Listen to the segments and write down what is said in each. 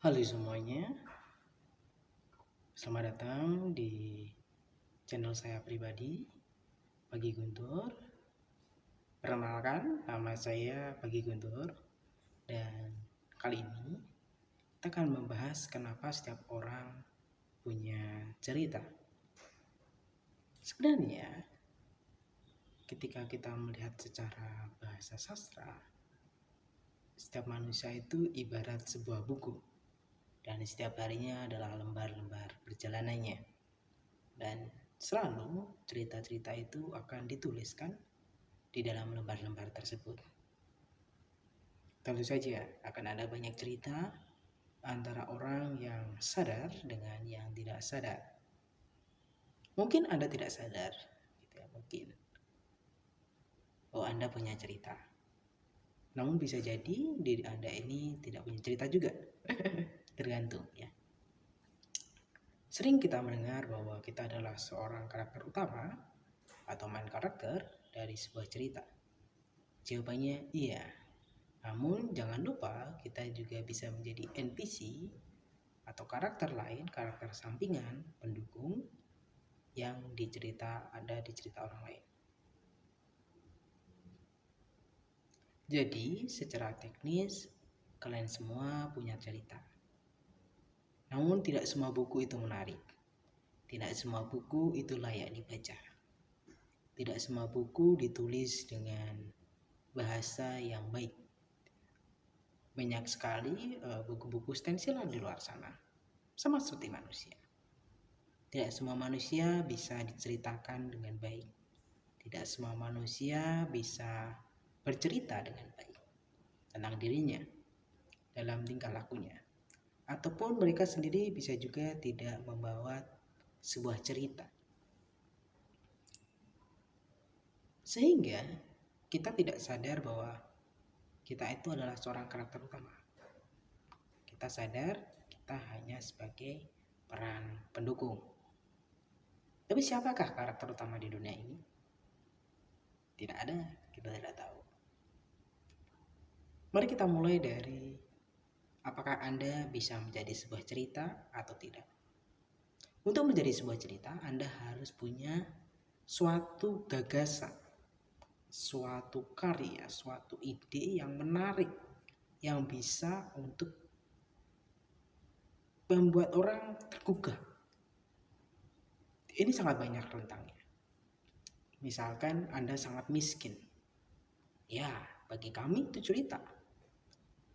Halo semuanya, selamat datang di channel saya pribadi, Pagi Guntur. Perkenalkan, nama saya Pagi Guntur, dan kali ini kita akan membahas kenapa setiap orang punya cerita. Sebenarnya, ketika kita melihat secara bahasa sastra, setiap manusia itu ibarat sebuah buku, dan setiap harinya adalah lembar-lembar perjalanannya. Dan selalu cerita-cerita itu akan dituliskan di dalam lembar-lembar tersebut. Tentu saja akan ada banyak cerita antara orang yang sadar dengan yang tidak sadar. Mungkin Anda tidak sadar, gitu ya, mungkin Anda punya cerita. Namun bisa jadi diri Anda ini tidak punya cerita juga. Tergantung ya. Sering kita mendengar bahwa kita adalah seorang karakter utama atau main karakter dari sebuah cerita. Jawabannya iya. Namun jangan lupa kita juga bisa menjadi NPC atau karakter lain, karakter sampingan, pendukung yang ada di cerita orang lain. Jadi secara teknis kalian semua punya cerita. Namun tidak semua buku itu menarik. Tidak semua buku itu layak dibaca. Tidak semua buku ditulis dengan bahasa yang baik. Banyak sekali buku-buku stensilan di luar sana, sama seperti manusia. Tidak semua manusia bisa diceritakan dengan baik. Tidak semua manusia bisa bercerita dengan baik tentang dirinya dalam tingkah lakunya. Ataupun mereka sendiri bisa juga tidak membawa sebuah cerita. Sehingga kita tidak sadar bahwa kita itu adalah seorang karakter utama. Kita sadar kita hanya sebagai peran pendukung. Tapi siapakah karakter utama di dunia ini? Tidak ada, kita tidak tahu. Mari kita mulai dari apakah Anda bisa menjadi sebuah cerita atau tidak. Untuk menjadi sebuah cerita, Anda harus punya suatu gagasan, suatu karya, suatu ide yang menarik, yang bisa untuk membuat orang tergugah. Ini sangat banyak rentangnya. Misalkan Anda sangat miskin. Ya, bagi kami itu cerita.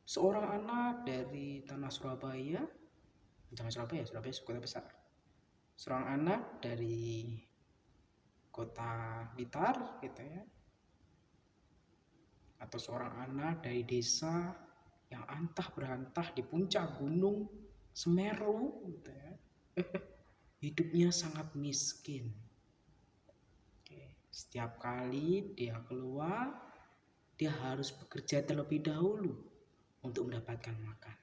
Seorang anak dari tanah Surabaya, Surabaya kota besar. Seorang anak dari kota Blitar gitu ya. Atau seorang anak dari desa yang antah berantah di puncak gunung Semeru gitu ya. Hidupnya sangat miskin. Setiap kali dia keluar, dia harus bekerja terlebih dahulu untuk mendapatkan makan.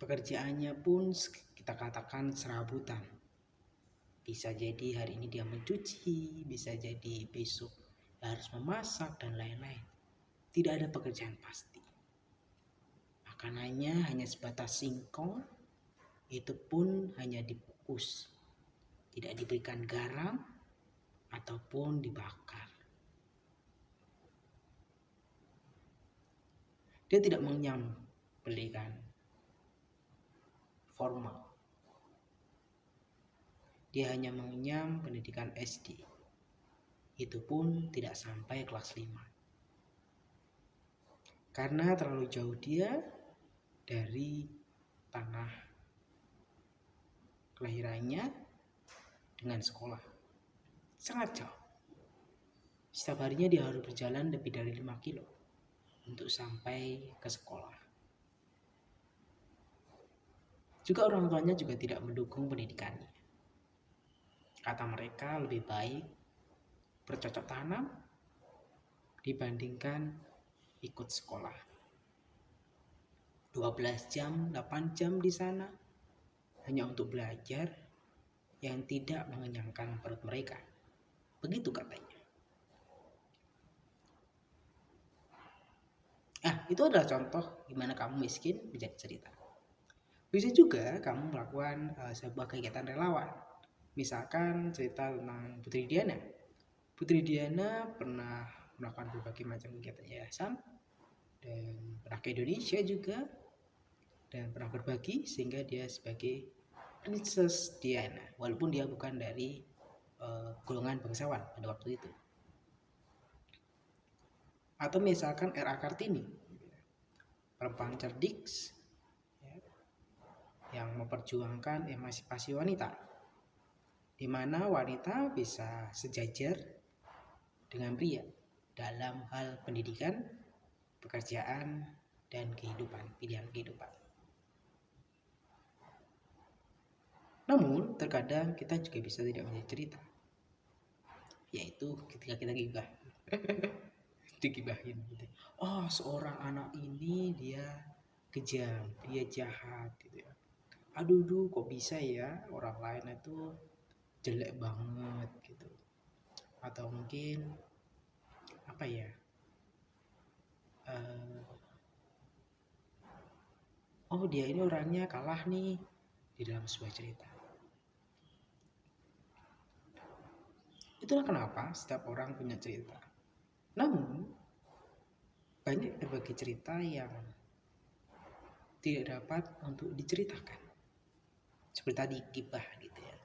Pekerjaannya pun kita katakan serabutan. Bisa jadi hari ini dia mencuci, bisa jadi besok dia harus memasak dan lain-lain. Tidak ada pekerjaan pasti. Makanannya hanya sebatas singkong, itu pun hanya dikukus. Tidak diberikan garam ataupun dibakar. Dia tidak mengenyam pendidikan formal. Dia hanya mengenyam pendidikan SD. Itu pun tidak sampai kelas 5. Karena terlalu jauh dia dari tanah kelahirannya dengan sekolah. Sangat jauh. Setiap harinya dia harus berjalan lebih dari 5 kilo untuk sampai ke sekolah. Juga orang tuanya juga tidak mendukung pendidikannya. Kata mereka lebih baik bercocok tanam dibandingkan ikut sekolah. 12 jam, 8 jam di sana hanya untuk belajar yang tidak mengenyangkan perut mereka. Begitu katanya. Itu adalah contoh gimana kamu miskin menjadi cerita. Bisa juga kamu melakukan sebuah kegiatan relawan. Misalkan cerita tentang Putri Diana. Putri Diana pernah melakukan berbagai macam kegiatan yayasan dan pernah ke Indonesia juga dan pernah berbagi sehingga dia sebagai Princess Diana walaupun dia bukan dari golongan bangsawan pada waktu itu. Atau misalkan R.A. Kartini, perempuan cerdik yang memperjuangkan emansipasi wanita, di mana wanita bisa sejajar dengan pria dalam hal pendidikan, pekerjaan, dan kehidupan, pilihan kehidupan. Namun, terkadang kita juga bisa tidak menjadi cerita, yaitu ketika kita gibah. Digibahin gitu. Oh, seorang anak ini dia kejam, dia jahat gitu ya. Aduh, kok bisa ya orang lain itu jelek banget gitu. Atau mungkin apa ya? Oh, dia ini orangnya kalah nih di dalam sebuah cerita. Itulah kenapa setiap orang punya cerita. Namun, banyak berbagai cerita yang tidak dapat untuk diceritakan. Seperti tadi gibah gitu ya.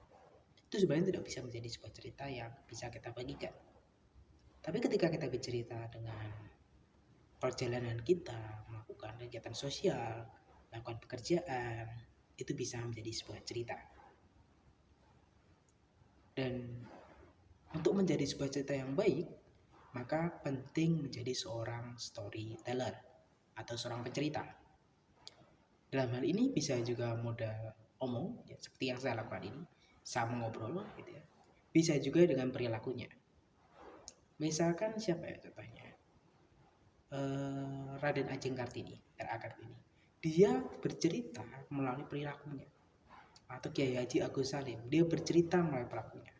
Itu sebenarnya tidak bisa menjadi sebuah cerita yang bisa kita bagikan. Tapi ketika kita bercerita dengan perjalanan kita, melakukan kegiatan sosial, melakukan pekerjaan, itu bisa menjadi sebuah cerita. Dan untuk menjadi sebuah cerita yang baik, maka penting menjadi seorang storyteller atau seorang pencerita. Dalam hal ini bisa juga modal omong, ya, seperti yang saya lakukan ini, sama ngobrol gitu ya. Bisa juga dengan perilakunya. Misalkan siapa ya contohnya? Raden Ajeng Kartini, R.A. Kartini. Dia bercerita melalui perilakunya. Atau Kiai Haji Agus Salim, dia bercerita melalui perilakunya.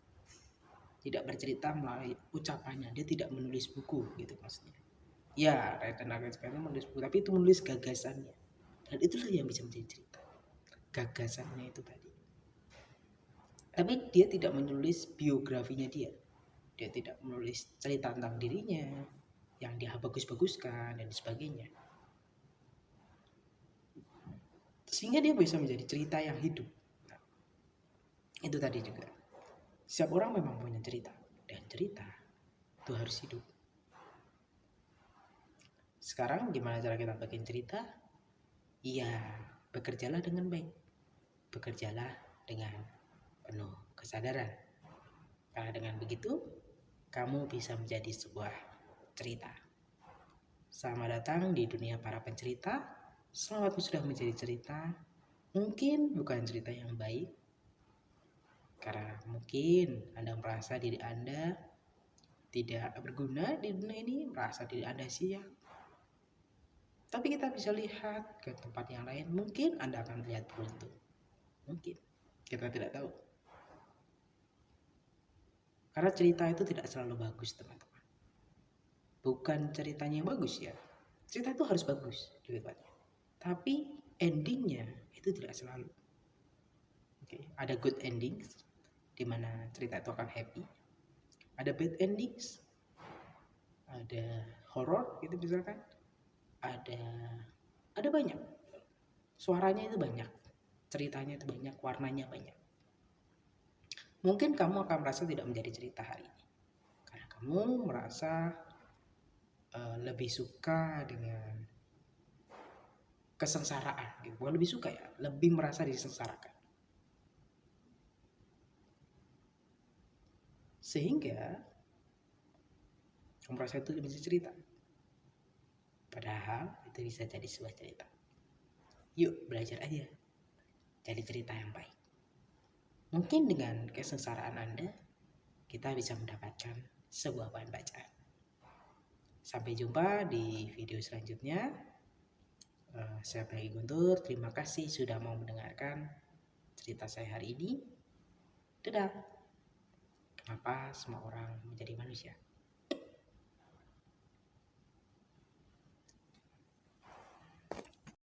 Tidak bercerita melalui ucapannya, dia tidak menulis buku gitu maksudnya. Ya, Raden Ajeng Kartini menulis buku, tapi itu menulis gagasannya. Dan itulah yang bisa menjadi cerita. Gagasannya itu tadi. Tapi dia tidak menulis biografinya dia. Dia tidak menulis cerita tentang dirinya yang dia bagus-baguskan dan sebagainya. Sehingga dia bisa menjadi cerita yang hidup. Nah, itu tadi juga. Setiap orang memang punya cerita. Dan cerita itu harus hidup. Sekarang gimana cara kita bikin cerita? Iya, bekerjalah dengan baik. Bekerjalah dengan penuh kesadaran. Karena dengan begitu, kamu bisa menjadi sebuah cerita. Selamat datang di dunia para pencerita. Selamat sudah menjadi cerita. Mungkin bukan cerita yang baik, karena mungkin Anda merasa diri Anda tidak berguna di dunia ini, merasa diri Anda sia. Tapi kita bisa lihat ke tempat yang lain, mungkin Anda akan melihat beruntung. Mungkin, kita tidak tahu. Karena cerita itu tidak selalu bagus, teman-teman. Bukan ceritanya yang bagus ya. Cerita itu harus bagus, dirinya. Tapi endingnya itu tidak selalu. Ada good endings, di mana cerita itu akan happy. Ada bad endings, ada horror gitu misalkan. Ada banyak. Suaranya itu banyak, ceritanya itu banyak, warnanya banyak. Mungkin kamu akan merasa tidak menjadi cerita hari ini karena kamu merasa lebih suka dengan kesengsaraan gitu. Bukan lebih suka ya, lebih merasa disengsarakan. Sehingga kamu merasa itu bisa cerita. Padahal itu bisa jadi sebuah cerita. Yuk belajar aja jadi cerita yang baik. Mungkin dengan kesengsaraan Anda, kita bisa mendapatkan sebuah bahan bacaan. Sampai jumpa di video selanjutnya. Saya Pegi Guntur, terima kasih sudah mau mendengarkan cerita saya hari ini. Dadah. Kenapa semua orang menjadi manusia?